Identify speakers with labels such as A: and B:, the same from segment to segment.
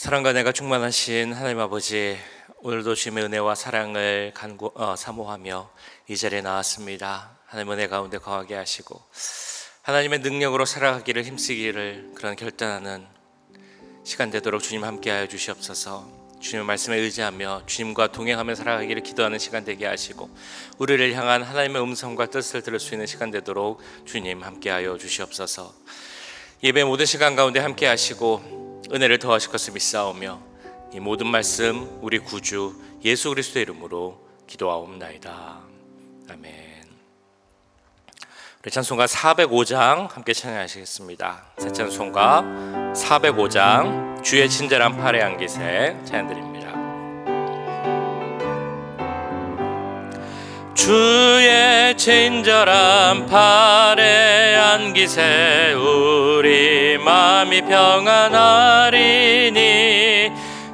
A: 사랑과 은혜가 충만하신 하나님 아버지, 오늘도 주님의 은혜와 사랑을 사모하며 이 자리에 나왔습니다. 하나님 은혜 가운데 거하게 하시고 하나님의 능력으로 살아가기를 힘쓰기를 그런 결단하는 시간 되도록 주님 함께하여 주시옵소서. 주님의 말씀에 의지하며 주님과 동행하며 살아가기를 기도하는 시간 되게 하시고 우리를 향한 하나님의 음성과 뜻을 들을 수 있는 시간 되도록 주님 함께하여 주시옵소서. 예배 모든 시간 가운데 함께하시고 은혜를 더하실 것을 믿사오며 이 모든 말씀 우리 구주 예수 그리스도의 이름으로 기도하옵나이다. 아멘. 우리 찬송가 405장 함께 찬양하시겠습니다. 새 찬송가 405장 주의 친절한 팔에 안기세 찬양드립니다. 주의 친절한 팔에 안기세 우리 마음이 평안하리니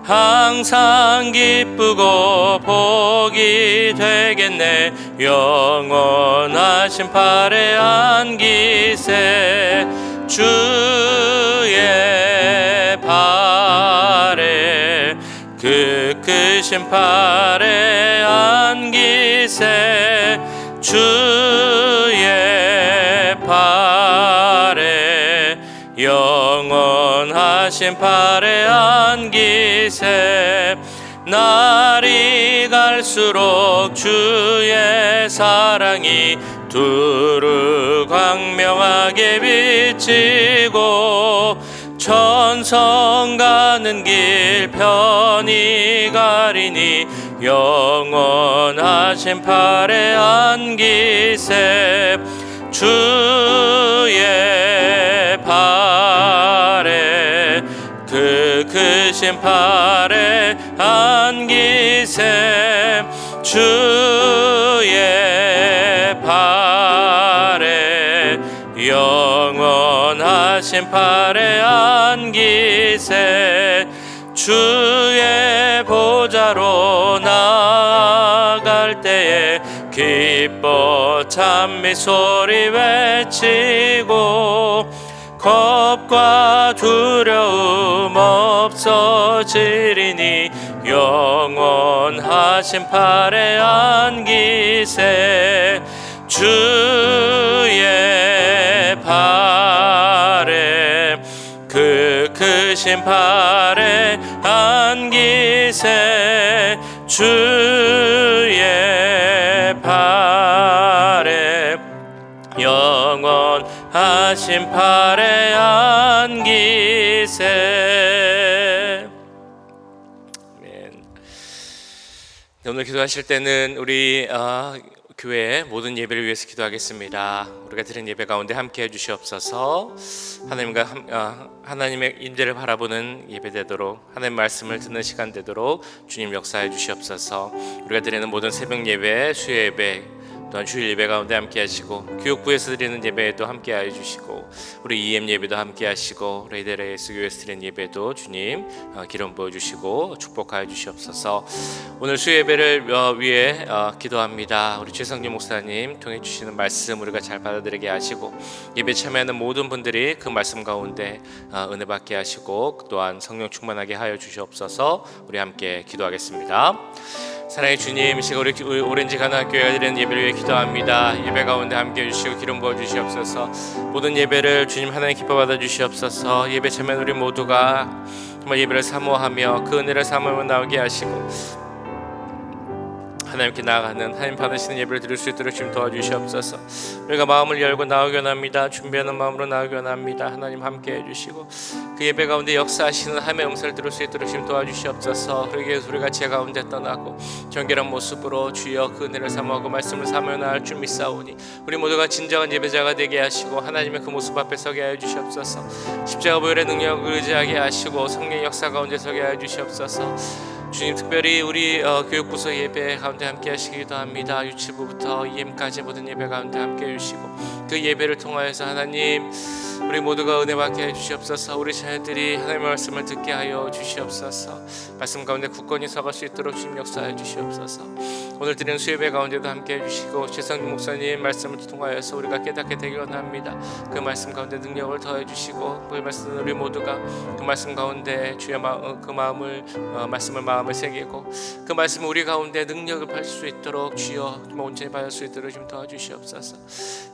A: 항상 기쁘고 복이 되겠네. 영원하신 팔에 안기세 주의 팔에 그 크신 팔에 안기세 주의 팔에 영원하신 팔에 안기세 날이 갈수록 주의 사랑이 두루 광명하게 비치고 천성 가는 길 편히 가리니 영원하신 팔에 안기세 주의 팔에 그 크신 팔에 안기세 주의 팔에 영원하신 팔에 안기세 주의 보좌로 나아갈 때에 기뻐 찬미 소리 외치고 겁과 두려움 없어지리니 영원하신 팔에 안기세 주의 팔에 그 크신 팔에 안기세 주의 팔에 영원하신 팔에 안기세. 아멘. 오늘 기도하실 때는 우리 교회 모든 예배를 위해서 기도하겠습니다. 우리가 드린 예배 가운데 함께 해주시옵소서. 하나님의 임재를 바라보는 예배 되도록 하나님 말씀을 듣는 시간 되도록 주님 역사해 주시옵소서. 우리가 드리는 모든 새벽 예배, 수요 예배, 또한 주일 예배 가운데 함께 하시고 교육부에서 드리는 예배에도 함께 해주시고 우리 EM 예배도 함께 하시고 레이데레 예수 교회에서 드리는 예배도 주님 기름 부어주시고 축복하여 주시옵소서. 오늘 수요 예배를 위해 기도합니다. 우리 최성규 목사님 통해 주시는 말씀 우리가 잘 받아들이게 하시고 예배 참여하는 모든 분들이 그 말씀 가운데 은혜 받게 하시고 또한 성령 충만하게 하여 주시옵소서. 우리 함께 기도하겠습니다. 사랑의 주님, 시가 우리 오렌지 가나교회가 드리는 예배를 위해 기도합니다. 예배 가운데 함께 해주시고 기름 부어주시옵소서. 모든 예배를 주님 하나님 기뻐 받아주시옵소서. 예배 참여한 우리 모두가 정말 예배를 사모하며 그 은혜를 사모하며 나오게 하시고 하나님께 나아가는 하나님 받으시는 예배를 드릴 수 있도록 주님 도와주시옵소서. 우리가 마음을 열고 나오기 원합니다. 준비하는 마음으로 나오기 원합니다. 하나님 함께 해주시고 그 예배 가운데 역사하시는 하나님의 음성을 들을 수 있도록 주님 도와주시옵소서. 그러기에 우리가 제 가운데 떠나고 정결한 모습으로 주여 그 은혜를 사모하고 말씀을 사모하여 나갈 줄 믿사오니 우리 모두가 진정한 예배자가 되게 하시고 하나님의 그 모습 앞에 서게 하여 주시옵소서. 십자가 보혈의 능력을 의지하게 하시고 성령의 역사 가운데 서게 하여 주시옵소서. 주님, 특별히 우리 교육부서 예배 가운데 함께 하시기도 합니다. 유치부부터 EM까지 모든 예배 가운데 함께 해주시고 그 예배를 통하여서 하나님 우리 모두가 은혜 받게 해 주시옵소서. 우리 자녀들이 하나님의 말씀을 듣게 하여 주시옵소서. 말씀 가운데 굳건히 서갈 수 있도록 주님 역사해 주시옵소서. 오늘 드리는 수요예배 가운데도 함께 해주시고 최성준 목사님 말씀을 통하여서 우리가 깨닫게 되길 원합니다. 그 말씀 가운데 능력을 더해 주시고 그 말씀 우리 모두가 그 말씀 가운데 주의 그 말씀을 마음을 새기고 그 말씀을 우리 가운데 능력을 받을 수 있도록 주여 온전히 받을 수 있도록 좀 도와주시옵소서.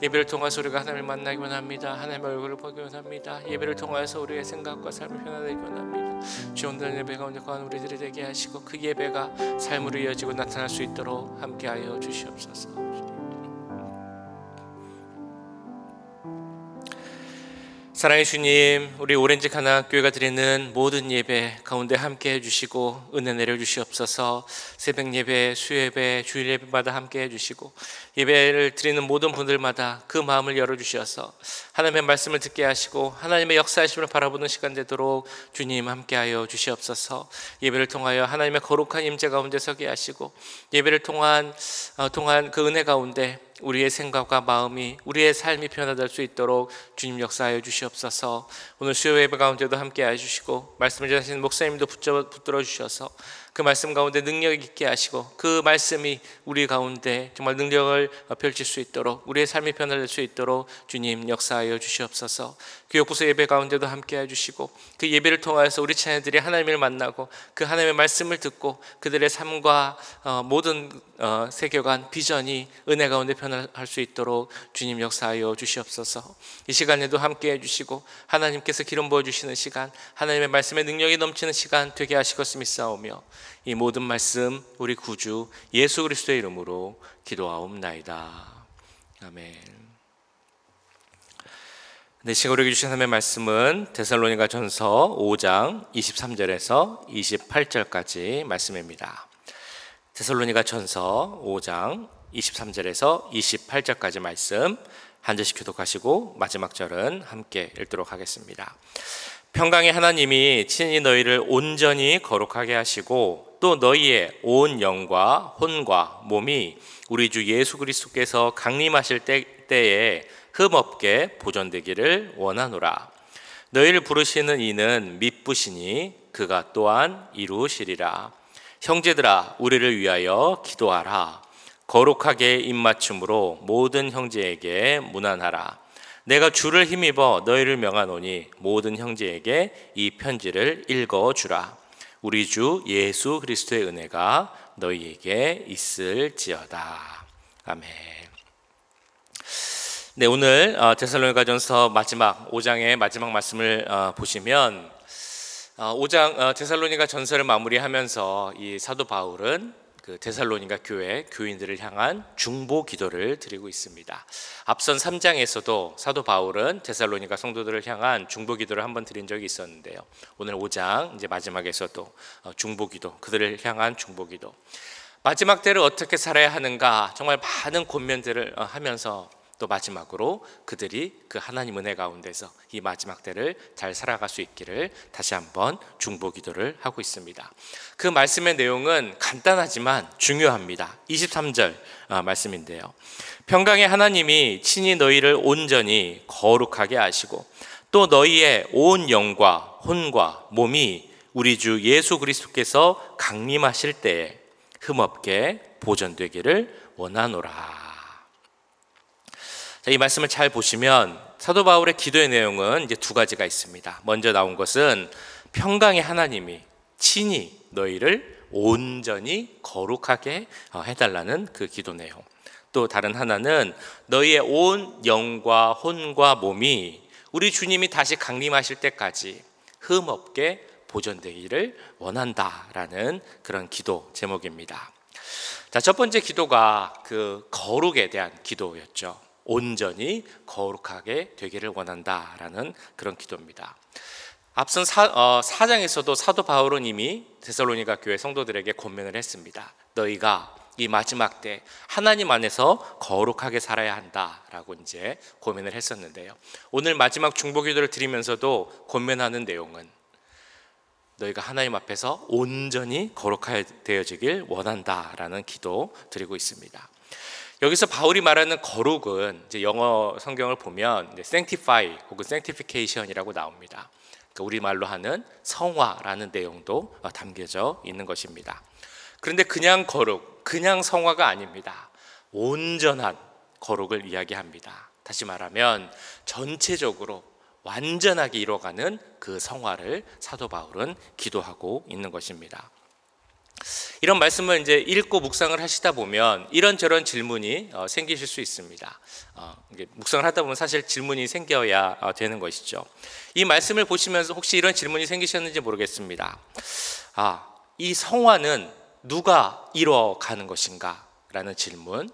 A: 예배를 통해서 우리가 하나님을 만나기 원합니다. 하나님의 얼굴을 보기 원합니다. 예배를 통해서 우리의 생각과 삶을 변화되기 원합니다. 주여 오늘 예배 가운데 거한 우리들이 되게 하시고 그 예배가 삶으로 이어지고 나타날 수 있도록 함께하여 주시옵소서. 사랑의 주님, 우리 오렌지 가나안교회가 드리는 모든 예배 가운데 함께 해주시고 은혜 내려주시옵소서. 새벽 예배, 수요예배, 주일 예배마다 함께 해주시고 예배를 드리는 모든 분들마다 그 마음을 열어주셔서 하나님의 말씀을 듣게 하시고 하나님의 역사하심을 바라보는 시간 되도록 주님 함께하여 주시옵소서. 예배를 통하여 하나님의 거룩한 임재 가운데 서게 하시고 예배를 통한 그 은혜 가운데 우리의 생각과 마음이 우리의 삶이 변화될 수 있도록 주님 역사하여 주시옵소서. 오늘 수요 예배 가운데도 함께 해주시고 말씀을 전하시는 목사님도 붙들어 주셔서 그 말씀 가운데 능력 있게 하시고 그 말씀이 우리 가운데 정말 능력을 펼칠 수 있도록 우리의 삶이 변화될 수 있도록 주님 역사하여 주시옵소서. 교육부서 예배 가운데도 함께 해주시고 그 예배를 통하여서 우리 자녀들이 하나님을 만나고 그 하나님의 말씀을 듣고 그들의 삶과 모든 세계관 비전이 은혜 가운데 변화할 수 있도록 주님 역사하여 주시옵소서. 이 시간에도 함께 해주시고 하나님께서 기름 부어주시는 시간, 하나님의 말씀의 능력이 넘치는 시간 되게 하시겠으면 믿사오며 이 모든 말씀 우리 구주 예수 그리스도의 이름으로 기도하옵나이다. 아멘. 네, 시간 우리에게 주신 하나님의 말씀은 데살로니가 전서 5장 23절에서 28절까지 말씀입니다. 데살로니가 전서 5장 23절에서 28절까지 말씀 한 절씩 교독하시고 마지막 절은 함께 읽도록 하겠습니다. 평강의 하나님이 친히 너희를 온전히 거룩하게 하시고 또 너희의 온 영과 혼과 몸이 우리 주 예수 그리스도께서 강림하실 때에 흠없게 보존되기를 원하노라. 너희를 부르시는 이는 미쁘시니 그가 또한 이루시리라. 형제들아, 우리를 위하여 기도하라. 거룩하게 입맞춤으로 모든 형제에게 문안하라. 내가 주를 힘입어 너희를 명하노니 모든 형제에게 이 편지를 읽어주라. 우리 주 예수 그리스도의 은혜가 너희에게 있을지어다. 아멘. 네, 오늘 데살로니가전서 마지막 5장의 마지막 말씀을 보시면 5장 데살로니가 전서를 마무리하면서 이 사도 바울은 그 데살로니가 교회 교인들을 향한 중보 기도를 드리고 있습니다. 앞선 3장에서도 사도 바울은 데살로니가 성도들을 향한 중보 기도를 한번 드린 적이 있었는데요. 오늘 5장 이제 마지막에서도 중보 기도, 그들을 향한 중보 기도. 마지막 때를 어떻게 살아야 하는가 정말 많은 권면들을 하면서 또 마지막으로 그들이 그 하나님 은혜 가운데서 이 마지막 때를 잘 살아갈 수 있기를 다시 한번 중보 기도를 하고 있습니다. 그 말씀의 내용은 간단하지만 중요합니다. 23절 말씀인데요. 평강의 하나님이 친히 너희를 온전히 거룩하게 하시고 또 너희의 온 영과 혼과 몸이 우리 주 예수 그리스도께서 강림하실 때에 흠없게 보존되기를 원하노라. 자, 이 말씀을 잘 보시면 사도 바울의 기도의 내용은 이제 두 가지가 있습니다. 먼저 나온 것은 평강의 하나님이 친히 너희를 온전히 거룩하게 해달라는 그 기도 내용. 또 다른 하나는 너희의 온 영과 혼과 몸이 우리 주님이 다시 강림하실 때까지 흠없게 보존되기를 원한다라는 그런 기도 제목입니다. 자, 첫 번째 기도가 그 거룩에 대한 기도였죠. 온전히 거룩하게 되기를 원한다라는 그런 기도입니다. 앞선 4장에서도 사도 바울은 이미 데살로니가 교회 성도들에게 권면을 했습니다. 너희가 이 마지막 때 하나님 안에서 거룩하게 살아야 한다라고 이제 권면을 했었는데요. 오늘 마지막 중보 기도를 드리면서도 권면하는 내용은 너희가 하나님 앞에서 온전히 거룩하게 되어지길 원한다라는 기도 드리고 있습니다. 여기서 바울이 말하는 거룩은 이제 영어 성경을 보면 sanctify 혹은 sanctification이라고 나옵니다. 그러니까 우리말로 하는 성화라는 내용도 담겨져 있는 것입니다. 그런데 그냥 거룩, 그냥 성화가 아닙니다. 온전한 거룩을 이야기합니다. 다시 말하면 전체적으로 완전하게 이뤄가는 그 성화를 사도 바울은 기도하고 있는 것입니다. 이런 말씀을 이제 읽고 묵상을 하시다 보면 이런저런 질문이 생기실 수 있습니다. 묵상을 하다 보면 사실 질문이 생겨야 되는 것이죠. 이 말씀을 보시면서 혹시 이런 질문이 생기셨는지 모르겠습니다. 이 성화는 누가 이뤄가는 것인가? 라는 질문,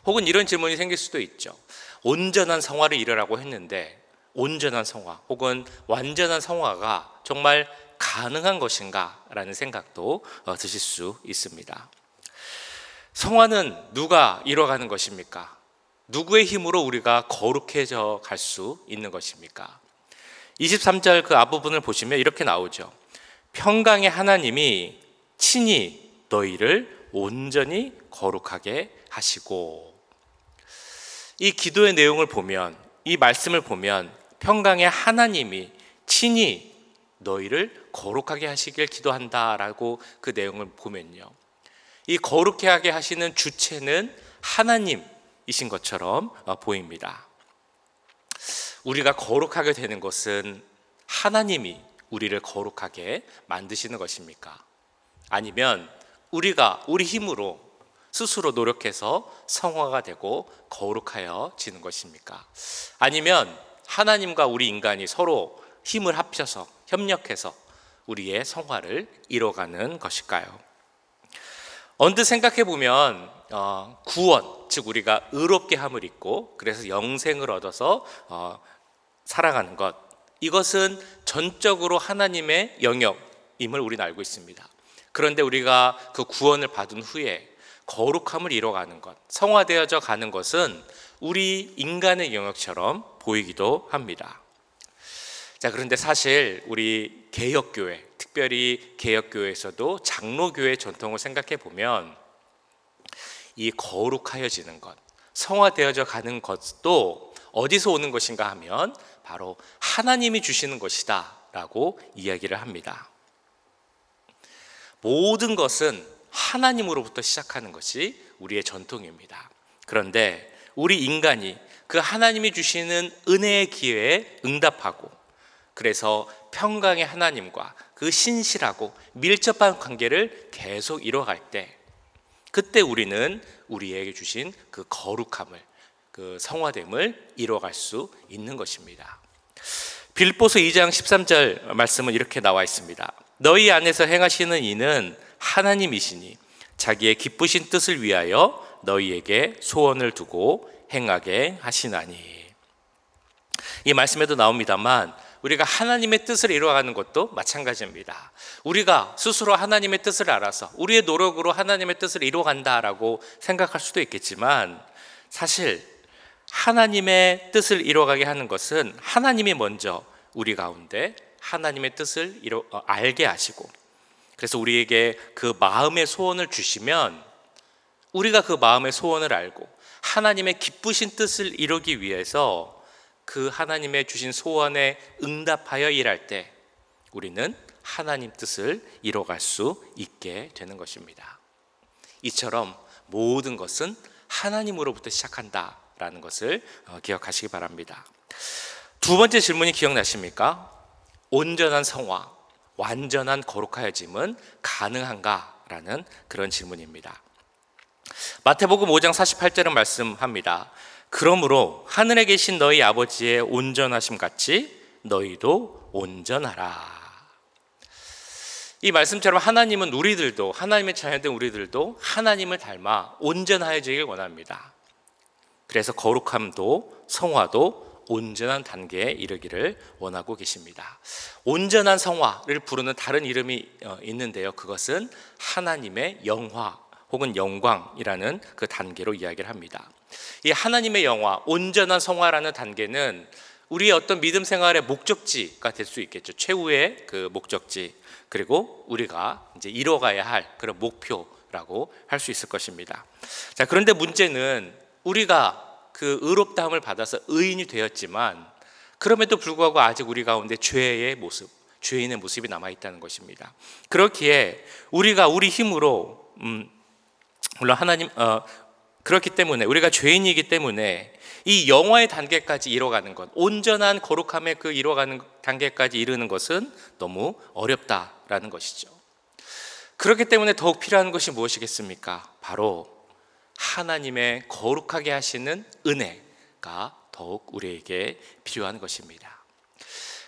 A: 혹은 이런 질문이 생길 수도 있죠. 온전한 성화를 이루라고 했는데 온전한 성화 혹은 완전한 성화가 정말 가능한 것인가? 라는 생각도 드실 수 있습니다. 성화는 누가 이뤄가는 것입니까? 누구의 힘으로 우리가 거룩해져 갈 수 있는 것입니까? 23절 그 앞부분을 보시면 이렇게 나오죠. 평강의 하나님이 친히 너희를 온전히 거룩하게 하시고. 이 기도의 내용을 보면, 이 말씀을 보면 평강의 하나님이 친히 너희를 거룩하게 하시길 기도한다라고 그 내용을 보면요, 이 거룩해 하게 하시는 주체는 하나님이신 것처럼 보입니다. 우리가 거룩하게 되는 것은 하나님이 우리를 거룩하게 만드시는 것입니까? 아니면 우리가 우리 힘으로 스스로 노력해서 성화가 되고 거룩하여지는 것입니까? 아니면 하나님과 우리 인간이 서로 힘을 합쳐서 협력해서 우리의 성화를 이뤄가는 것일까요? 언뜻 생각해 보면 구원, 즉 우리가 의롭게 함을 입고 그래서 영생을 얻어서 살아가는 것, 이것은 전적으로 하나님의 영역임을 우리는 알고 있습니다. 그런데 우리가 그 구원을 받은 후에 거룩함을 이뤄가는 것, 성화되어져 가는 것은 우리 인간의 영역처럼 보이기도 합니다. 자, 그런데 사실 우리 개혁교회, 특별히 개혁교회에서도 장로교회 전통을 생각해 보면 이 거룩하여지는 것, 성화되어져 가는 것도 어디서 오는 것인가 하면 바로 하나님이 주시는 것이다 라고 이야기를 합니다. 모든 것은 하나님으로부터 시작하는 것이 우리의 전통입니다. 그런데 우리 인간이 그 하나님이 주시는 은혜의 기회에 응답하고, 그래서 평강의 하나님과 그 신실하고 밀접한 관계를 계속 이뤄갈 때, 그때 우리는 우리에게 주신 그 거룩함을, 그 성화됨을 이뤄갈 수 있는 것입니다. 빌립보서 2장 13절 말씀은 이렇게 나와 있습니다. 너희 안에서 행하시는 이는 하나님이시니 자기의 기쁘신 뜻을 위하여 너희에게 소원을 두고 행하게 하시나니. 이 말씀에도 나옵니다만 우리가 하나님의 뜻을 이루어가는 것도 마찬가지입니다. 우리가 스스로 하나님의 뜻을 알아서 우리의 노력으로 하나님의 뜻을 이루어간다라고 생각할 수도 있겠지만, 사실 하나님의 뜻을 이루어가게 하는 것은 하나님이 먼저 우리 가운데 하나님의 뜻을 알게 하시고, 그래서 우리에게 그 마음의 소원을 주시면 우리가 그 마음의 소원을 알고 하나님의 기쁘신 뜻을 이루기 위해서 그 하나님의 주신 소원에 응답하여 일할 때 우리는 하나님 뜻을 이뤄갈 수 있게 되는 것입니다. 이처럼 모든 것은 하나님으로부터 시작한다라는 것을 기억하시기 바랍니다. 두 번째 질문이 기억나십니까? 온전한 성화, 완전한 거룩하여짐은 가능한가? 라는 그런 질문입니다. 마태복음 5장 48절은 말씀합니다. 그러므로 하늘에 계신 너희 아버지의 온전하심 같이 너희도 온전하라. 이 말씀처럼 하나님은 우리들도, 하나님의 자녀된 우리들도 하나님을 닮아 온전하여지길 원합니다. 그래서 거룩함도 성화도 온전한 단계에 이르기를 원하고 계십니다. 온전한 성화를 부르는 다른 이름이 있는데요, 그것은 하나님의 영화 혹은 영광이라는 그 단계로 이야기를 합니다. 이 하나님의 영화, 온전한 성화라는 단계는 우리의 어떤 믿음 생활의 목적지가 될 수 있겠죠. 최후의 그 목적지, 그리고 우리가 이제 이뤄가야 할 그런 목표라고 할 수 있을 것입니다. 자, 그런데 문제는 우리가 그 의롭다함을 받아서 의인이 되었지만 그럼에도 불구하고 아직 우리 가운데 죄의 모습, 죄인의 모습이 남아있다는 것입니다. 그렇기에 우리가 우리 힘으로 물론 하나님 그렇기 때문에 우리가 죄인이기 때문에 이 영화의 단계까지 이뤄가는 것, 온전한 거룩함의 그 이뤄가는 단계까지 이르는 것은 너무 어렵다라는 것이죠. 그렇기 때문에 더욱 필요한 것이 무엇이겠습니까? 바로 하나님의 거룩하게 하시는 은혜가 더욱 우리에게 필요한 것입니다.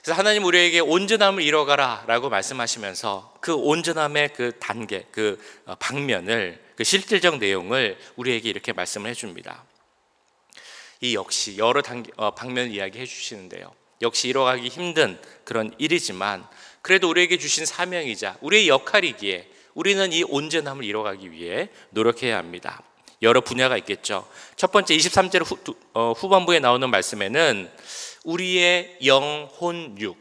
A: 그래서 하나님 우리에게 온전함을 이뤄가라 라고 말씀하시면서 그 온전함의 그 단계, 그 방면을, 그 실질적 내용을 우리에게 이렇게 말씀을 해줍니다. 이 역시 여러 방면을 이야기해 주시는데요, 역시 이뤄가기 힘든 그런 일이지만 그래도 우리에게 주신 사명이자 우리의 역할이기에 우리는 이 온전함을 이뤄가기 위해 노력해야 합니다. 여러 분야가 있겠죠. 첫 번째 23절 후반부에 나오는 말씀에는 우리의 영, 혼, 육,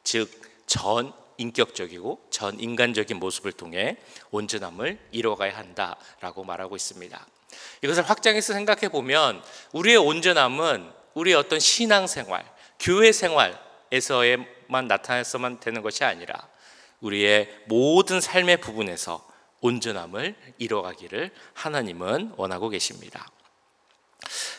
A: 즉 전 인격적이고 전 인간적인 모습을 통해 온전함을 이뤄가야 한다라고 말하고 있습니다. 이것을 확장해서 생각해 보면 우리의 온전함은 우리의 어떤 신앙생활, 교회 생활에서만 나타나서만 되는 것이 아니라 우리의 모든 삶의 부분에서 온전함을 이뤄가기를 하나님은 원하고 계십니다.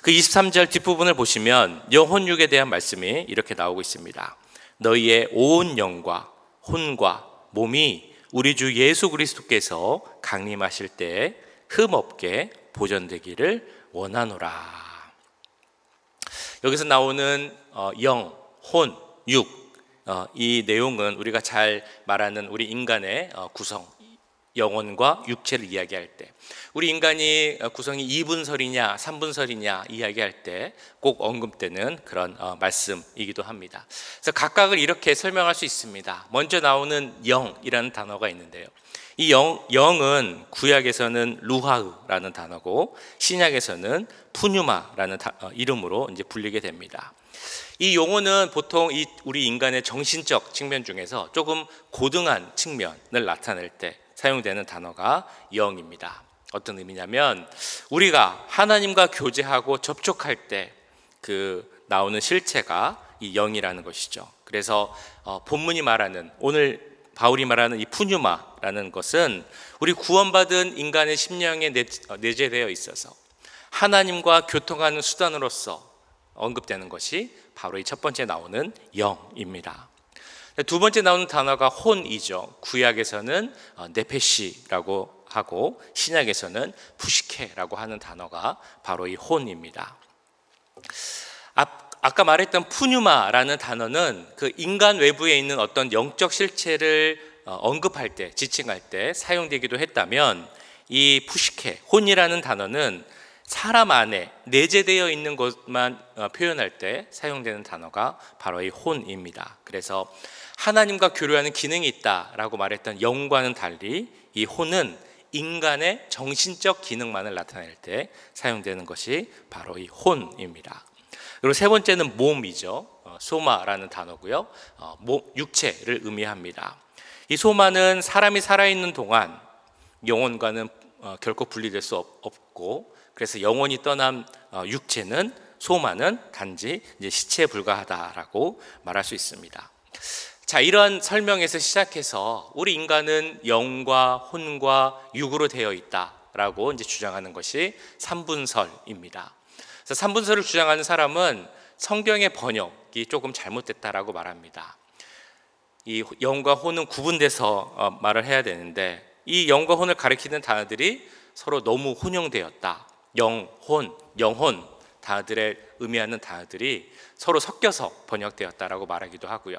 A: 그 23절 뒷부분을 보시면 영혼육에 대한 말씀이 이렇게 나오고 있습니다. 너희의 온 영과 혼과 몸이 우리 주 예수 그리스도께서 강림하실 때에 흠없게 보존되기를 원하노라. 여기서 나오는 영, 혼, 육, 이 내용은 우리가 잘 말하는 우리 인간의 구성, 영혼과 육체를 이야기할 때, 우리 인간이 구성이 2분설이냐 3분설이냐 이야기할 때 꼭 언급되는 그런 말씀이기도 합니다. 그래서 각각을 이렇게 설명할 수 있습니다. 먼저 나오는 영이라는 단어가 있는데요, 이 영은 구약에서는 루하흐라는 단어고 신약에서는 푸뉴마라는 이름으로 이제 불리게 됩니다. 이 용어는 보통 우리 인간의 정신적 측면 중에서 조금 고등한 측면을 나타낼 때 사용되는 단어가 영입니다. 어떤 의미냐면 우리가 하나님과 교제하고 접촉할 때 그 나오는 실체가 이 영이라는 것이죠. 그래서 본문이 말하는, 오늘 바울이 말하는 이 푸뉴마라는 것은 우리 구원받은 인간의 심령에 내재되어 있어서 하나님과 교통하는 수단으로서 언급되는 것이 바로 이 첫 번째 나오는 영입니다. 두 번째 나오는 단어가 혼이죠. 구약에서는 네페시라고 하고 신약에서는 푸시케라고 하는 단어가 바로 이 혼입니다. 아까 말했던 푸뉴마라는 단어는 그 인간 외부에 있는 어떤 영적 실체를 언급할 때, 지칭할 때 사용되기도 했다면, 이 푸시케, 혼이라는 단어는 사람 안에 내재되어 있는 것만 표현할 때 사용되는 단어가 바로 이 혼입니다. 그래서 하나님과 교류하는 기능이 있다라고 말했던 영과는 달리 이 혼은 인간의 정신적 기능만을 나타낼 때 사용되는 것이 바로 이 혼입니다. 그리고 세 번째는 몸이죠. 소마라는 단어고요. 육체를 의미합니다. 이 소마는 사람이 살아있는 동안 영혼과는 결코 분리될 수 없고, 그래서 영혼이 떠난 육체는, 소마는 단지 이제 시체에 불과하다라고 말할 수 있습니다. 자, 이런 설명에서 시작해서 우리 인간은 영과 혼과 육으로 되어 있다라고 이제 주장하는 것이 삼분설입니다. 그래서 삼분설을 주장하는 사람은 성경의 번역이 조금 잘못됐다라고 말합니다. 이 영과 혼은 구분돼서 말을 해야 되는데, 이 영과 혼을 가리키는 단어들이 서로 너무 혼용되었다. 영혼, 영혼 단어들의 의미하는 단어들이 서로 섞여서 번역되었다라고 말하기도 하고요.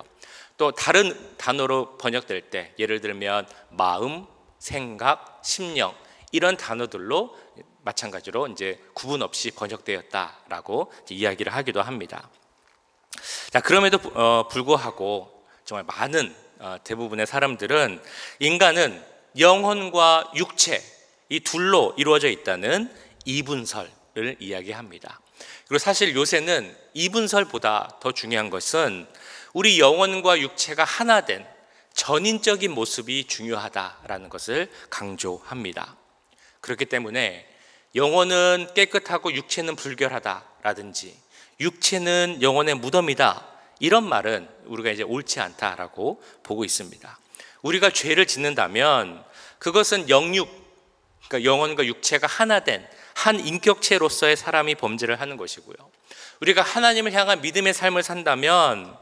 A: 또 다른 단어로 번역될 때, 예를 들면 마음, 생각, 심령, 이런 단어들로 마찬가지로 이제 구분 없이 번역되었다라고 이야기를 하기도 합니다. 자, 그럼에도 불구하고 정말 많은 대부분의 사람들은 인간은 영혼과 육체, 이 둘로 이루어져 있다는 이분설을 이야기합니다. 그리고 사실 요새는 이분설보다 더 중요한 것은 우리 영혼과 육체가 하나 된 전인적인 모습이 중요하다라는 것을 강조합니다. 그렇기 때문에 영혼은 깨끗하고 육체는 불결하다라든지 육체는 영혼의 무덤이다, 이런 말은 우리가 이제 옳지 않다라고 보고 있습니다. 우리가 죄를 짓는다면 그것은 영육, 그러니까 영혼과 육체가 하나 된 한 인격체로서의 사람이 범죄를 하는 것이고요. 우리가 하나님을 향한 믿음의 삶을 산다면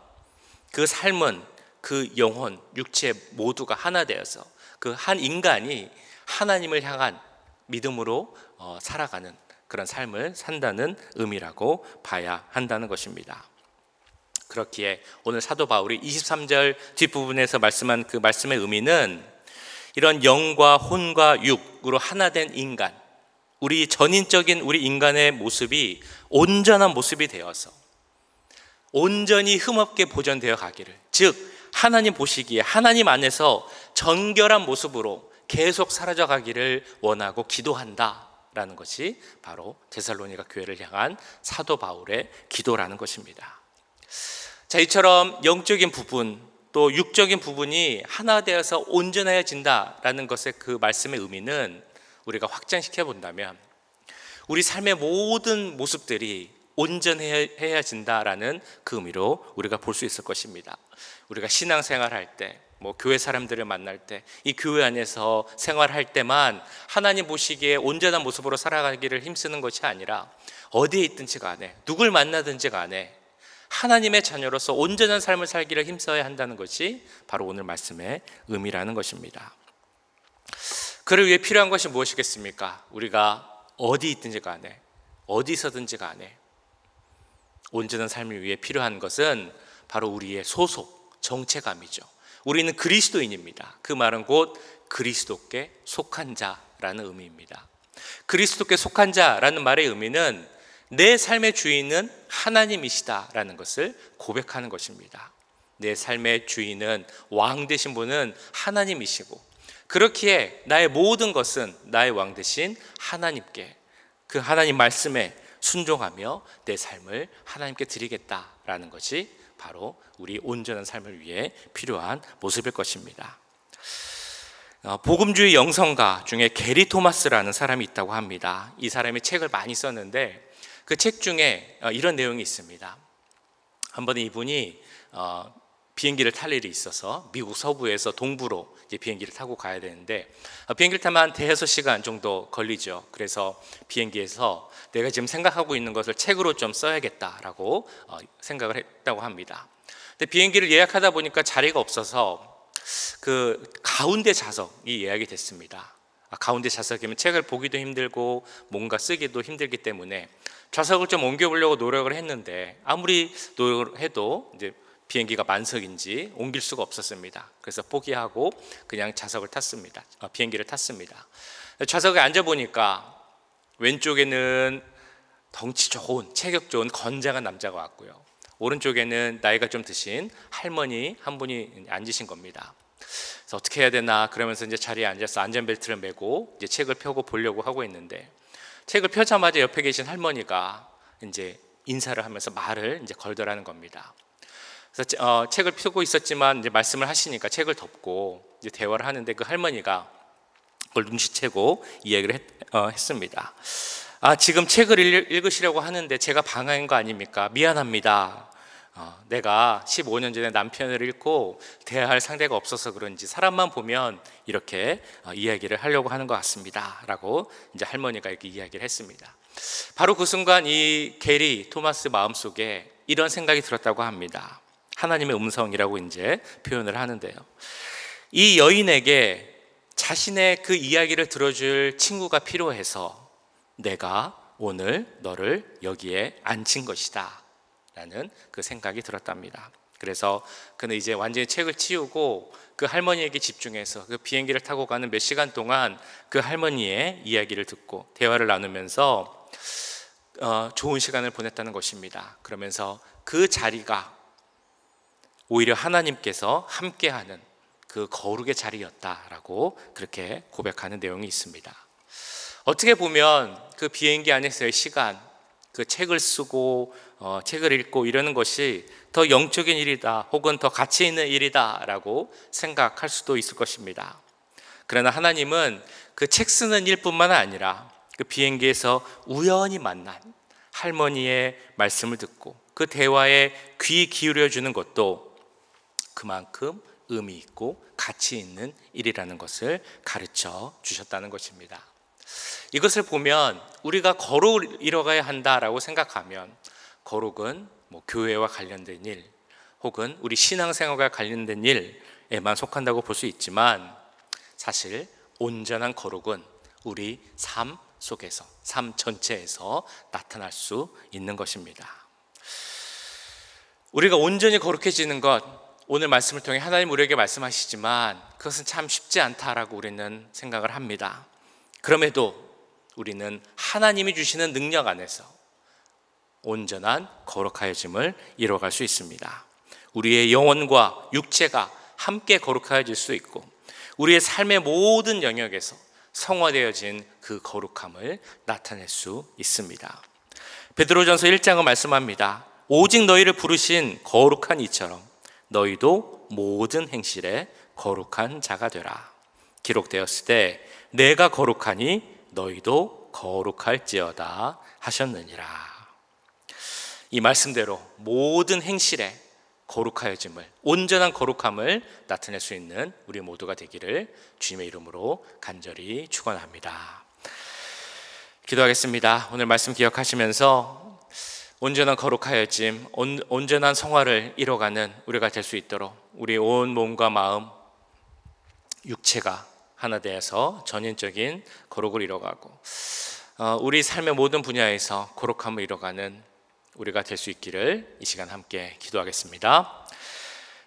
A: 그 삶은 그 영혼, 육체 모두가 하나 되어서 그 한 인간이 하나님을 향한 믿음으로 살아가는 그런 삶을 산다는 의미라고 봐야 한다는 것입니다. 그렇기에 오늘 사도 바울이 23절 뒷부분에서 말씀한 그 말씀의 의미는 이런 영과 혼과 육으로 하나 된 인간, 우리 전인적인 우리 인간의 모습이 온전한 모습이 되어서 온전히 흠없게 보존되어 가기를, 즉 하나님 보시기에 하나님 안에서 정결한 모습으로 계속 사라져 가기를 원하고 기도한다라는 것이 바로 데살로니가 교회를 향한 사도 바울의 기도라는 것입니다. 자, 이처럼 영적인 부분 또 육적인 부분이 하나 되어서 온전해진다라는 것의 그 말씀의 의미는 우리가 확장시켜 본다면 우리 삶의 모든 모습들이 온전해진다라는 그 의미로 우리가 볼 수 있을 것입니다. 우리가 신앙생활할 때, 교회 사람들을 만날 때, 이 교회 안에서 생활할 때만 하나님 보시기에 온전한 모습으로 살아가기를 힘쓰는 것이 아니라 어디에 있든지 간에, 누굴 만나든지 간에 하나님의 자녀로서 온전한 삶을 살기를 힘써야 한다는 것이 바로 오늘 말씀의 의미라는 것입니다. 그를 위해 필요한 것이 무엇이겠습니까? 우리가 어디 있든지 간에, 어디서든지 간에 온전한 삶을 위해 필요한 것은 바로 우리의 소속, 정체감이죠. 우리는 그리스도인입니다. 그 말은 곧 그리스도께 속한 자라는 의미입니다. 그리스도께 속한 자라는 말의 의미는 내 삶의 주인은 하나님이시다라는 것을 고백하는 것입니다. 내 삶의 주인은, 왕 되신 분은 하나님이시고, 그렇기에 나의 모든 것은 나의 왕 되신 하나님께, 그 하나님 말씀에 순종하며 내 삶을 하나님께 드리겠다라는 것이 바로 우리 온전한 삶을 위해 필요한 모습일 것입니다. 복음주의 영성가 중에 게리 토마스라는 사람이 있다고 합니다. 이 사람이 책을 많이 썼는데 그 책 중에 이런 내용이 있습니다. 한 번에 이분이 비행기를 탈 일이 있어서 미국 서부에서 동부로 이제 비행기를 타고 가야 되는데 비행기를 타면 한 대여섯 시간 정도 걸리죠. 그래서 비행기에서 내가 지금 생각하고 있는 것을 책으로 좀 써야겠다라고 생각을 했다고 합니다. 근데 비행기를 예약하다 보니까 자리가 없어서 그 가운데 좌석이 예약이 됐습니다. 가운데 좌석이면 책을 보기도 힘들고 뭔가 쓰기도 힘들기 때문에 좌석을 좀 옮겨보려고 노력을 했는데 아무리 노력을 해도 이제 비행기가 만석인지 옮길 수가 없었습니다. 그래서 포기하고 그냥 좌석을 탔습니다. 비행기를 탔습니다. 좌석에 앉아보니까 왼쪽에는 덩치 좋은, 체격 좋은 건장한 남자가 왔고요, 오른쪽에는 나이가 좀 드신 할머니 한 분이 앉으신 겁니다. 그래서 어떻게 해야 되나 그러면서 이제 자리에 앉아서 안전벨트를 매고 이제 책을 펴고 보려고 하고 있는데 책을 펴자마자 옆에 계신 할머니가 이제 인사를 하면서 말을 이제 걸더라는 겁니다. 그래서 책을 펴고 있었지만 이제 말씀을 하시니까 책을 덮고 이제 대화를 하는데 그 할머니가 그걸 눈치채고 이야기를 했습니다. 지금 책을 읽으시려고 하는데 제가 방해한 거 아닙니까? 미안합니다. 내가 15년 전에 남편을 잃고 대화할 상대가 없어서 그런지 사람만 보면 이렇게 이야기를 하려고 하는 것 같습니다 라고 이제 할머니가 이렇게 이야기를 했습니다. 바로 그 순간 이 게리 토마스 마음속에 이런 생각이 들었다고 합니다. 하나님의 음성이라고 이제 표현을 하는데요, 이 여인에게 자신의 그 이야기를 들어줄 친구가 필요해서 내가 오늘 너를 여기에 앉힌 것이다 라는 그 생각이 들었답니다. 그래서 그는 이제 완전히 책을 치우고 그 할머니에게 집중해서 그 비행기를 타고 가는 몇 시간 동안 그 할머니의 이야기를 듣고 대화를 나누면서 좋은 시간을 보냈다는 것입니다. 그러면서 그 자리가 오히려 하나님께서 함께하는 그 거룩의 자리였다라고 그렇게 고백하는 내용이 있습니다. 어떻게 보면 그 비행기 안에서의 시간, 그 책을 쓰고 책을 읽고 이러는 것이 더 영적인 일이다 혹은 더 가치 있는 일이다 라고 생각할 수도 있을 것입니다. 그러나 하나님은 그 책 쓰는 일뿐만 아니라 그 비행기에서 우연히 만난 할머니의 말씀을 듣고 그 대화에 귀 기울여 주는 것도 그만큼 의미 있고 가치 있는 일이라는 것을 가르쳐 주셨다는 것입니다. 이것을 보면 우리가 거룩을 이뤄가야 한다라고 생각하면 거룩은 교회와 관련된 일 혹은 우리 신앙생활과 관련된 일에만 속한다고 볼 수 있지만 사실 온전한 거룩은 우리 삶 속에서, 삶 전체에서 나타날 수 있는 것입니다. 우리가 온전히 거룩해지는 것, 오늘 말씀을 통해 하나님 우리에게 말씀하시지만 그것은 참 쉽지 않다라고 우리는 생각을 합니다. 그럼에도 우리는 하나님이 주시는 능력 안에서 온전한 거룩하여짐을 이뤄갈 수 있습니다. 우리의 영혼과 육체가 함께 거룩하여질 수 있고 우리의 삶의 모든 영역에서 성화되어진 그 거룩함을 나타낼 수 있습니다. 베드로전서 1장은 말씀합니다. 오직 너희를 부르신 거룩한 이처럼 너희도 모든 행실에 거룩한 자가 되라. 기록되었을 때 내가 거룩하니 너희도 거룩할지어다 하셨느니라. 이 말씀대로 모든 행실에 거룩하여짐을, 온전한 거룩함을 나타낼 수 있는 우리 모두가 되기를 주님의 이름으로 간절히 축원합니다. 기도하겠습니다. 오늘 말씀 기억하시면서 온전한 거룩하여짐, 온전한 성화를 이뤄가는 우리가 될 수 있도록 우리 온 몸과 마음, 육체가 하나 되어서 전인적인 거룩을 이뤄가고 우리 삶의 모든 분야에서 거룩함을 이뤄가는 우리가 될 수 있기를 이 시간 함께 기도하겠습니다.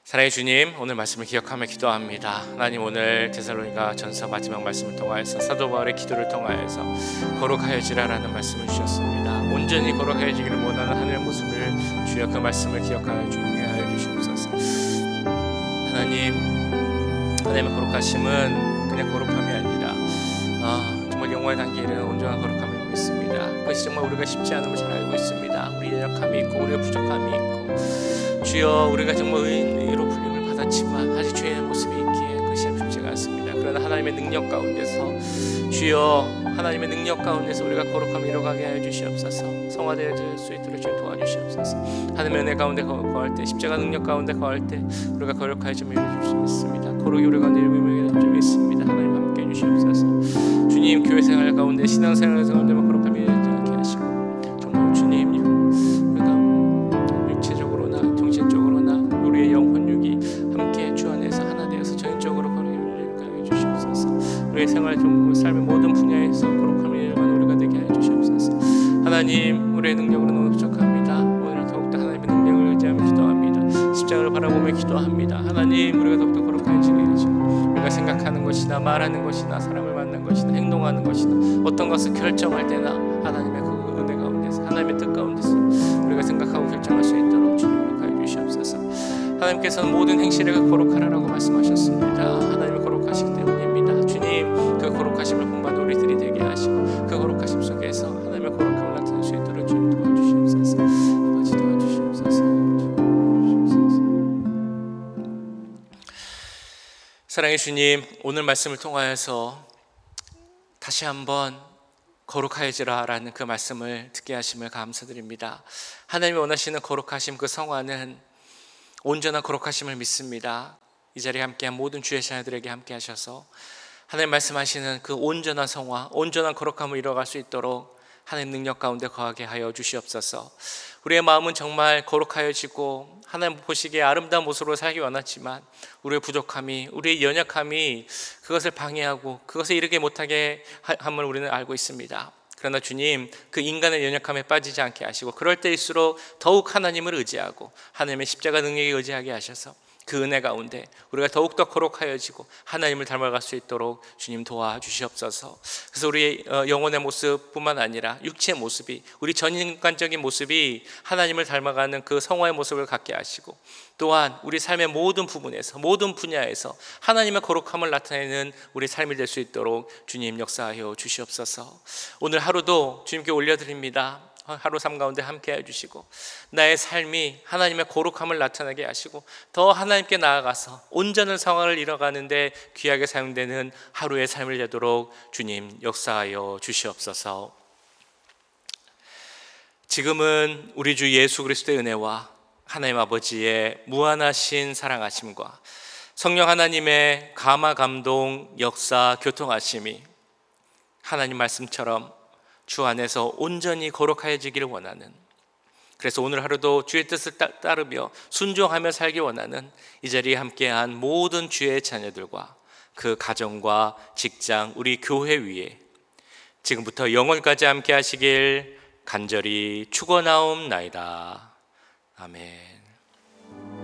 A: 사랑의 주님, 오늘 말씀을 기억하며 기도합니다. 하나님, 오늘 데살로니가 전서 마지막 말씀을 통하여서 사도 바울의 기도를 통하여서 거룩하여지라라는 말씀을 주셨습니다. 온전히 거룩하여지기를 원하는 하늘의 모습을 주여 그 말씀을 기억하여 주님께 하여 주시옵소서. 하나님의 거룩하심은 그냥 거룩함이 아니라 정말 영광에 담겨 있는 온전한 거룩함을 믿습니다. 그것이 정말 우리가 쉽지 않음을 잘 알고 있습니다. 우리의 연약함이 있고 우리의 부족함이 있고 주여 우리가 정말 의인으로 불림을 받았지만 아직 죄인의 모습이 있기에 그것이 쉽지가 않습니다. 그러나 하나님의 능력 가운데서 주여 하나님의 능력 가운데서 우리가 거룩함을 이뤄가게 하여 주시옵소서. 성화되어질 수 있도록 주님 도와주시옵소서. 하나님의 은혜 가운데 거할 때, 십자가 능력 가운데 거할 때 우리가 거룩하여짐을 이루어질 수 있습니다. 거룩이 우리 가운데 이루어질 수 있습니다. 하나님 함께 해주시옵소서. 주님, 교회 생활 가운데 신앙생활 가운데 거룩함을 이루어지지 않게 하시고 정말 주님 우리가 육체적으로나 정신적으로나 우리의 영혼육이 함께 주 안에서 하나 되어서 전적으로 거룩함을 이루게 해주시옵소서. 우리의 생활 삶의 모든 분야에서 거룩함을 이루는 우리가 되게 해 주시옵소서. 하나님, 우리의 능력으로 너무 부족합니다. 오늘 더욱더 하나님의 능력을 의지하며 기도합니다. 십자가를 바라보며 기도합니다. 하나님, 우리가 더욱더 거룩해지게 해주시고 우리가 생각하는 것이나 말하는 것이나 사람을 만난 것이나 행동하는 것이나 어떤 것을 결정할 때나 하나님의 그 은혜 가운데서 하나님의 뜻 가운데서 우리가 생각하고 결정할 수 있도록 주님 거룩하여 주시옵소서. 하나님께서는 모든 행실에 거룩하라고 말씀하셨습니다. 하나님의 거룩하시기 때문입니다. 주님, 그 거룩하심을 본받는 우리들이 되게 하시고 그 거룩하심 속에서 하나님의 거룩함을 나타낼 수 있도록 주님 도와주시옵소서. 아버지 도와주시옵소서. 사랑의 주님, 오늘 말씀을 통하여서 다시 한번 거룩하여지라라는 그 말씀을 듣게 하심을 감사드립니다. 하나님이 원하시는 거룩하심, 그 성화는 온전한 거룩하심을 믿습니다. 이 자리에 함께한 모든 주의 자녀들에게 함께 하셔서 하나님 말씀하시는 그 온전한 성화, 온전한 거룩함을 이뤄갈 수 있도록 하나님 능력 가운데 거하게 하여 주시옵소서. 우리의 마음은 정말 거룩하여지고 하나님 보시기에 아름다운 모습으로 살기 원하지만 우리의 부족함이, 우리의 연약함이 그것을 방해하고 그것을 이르게 못하게 함을 우리는 알고 있습니다. 그러나 주님, 그 인간의 연약함에 빠지지 않게 하시고 그럴 때일수록 더욱 하나님을 의지하고 하나님의 십자가 능력에 의지하게 하셔서 그 은혜 가운데 우리가 더욱더 거룩하여지고 하나님을 닮아갈 수 있도록 주님 도와주시옵소서. 그래서 우리의 영혼의 모습뿐만 아니라 육체의 모습이, 우리 전인간적인 모습이 하나님을 닮아가는 그 성화의 모습을 갖게 하시고 또한 우리 삶의 모든 부분에서, 모든 분야에서 하나님의 거룩함을 나타내는 우리 삶이 될 수 있도록 주님 역사하여 주시옵소서. 오늘 하루도 주님께 올려드립니다. 하루 삶 가운데 함께 해주시고 나의 삶이 하나님의 거룩함을 나타나게 하시고 더 하나님께 나아가서 온전한 상황을 이뤄가는데 귀하게 사용되는 하루의 삶을 되도록 주님 역사하여 주시옵소서. 지금은 우리 주 예수 그리스도의 은혜와 하나님 아버지의 무한하신 사랑하심과 성령 하나님의 감화 감동 역사 교통하심이 하나님 말씀처럼 주 안에서 온전히 거룩하여지기를 원하는, 그래서 오늘 하루도 주의 뜻을 따르며 순종하며 살기 원하는 이 자리에 함께한 모든 주의 자녀들과 그 가정과 직장, 우리 교회 위에 지금부터 영원까지 함께 하시길 간절히 축원하옵나이다. 아멘.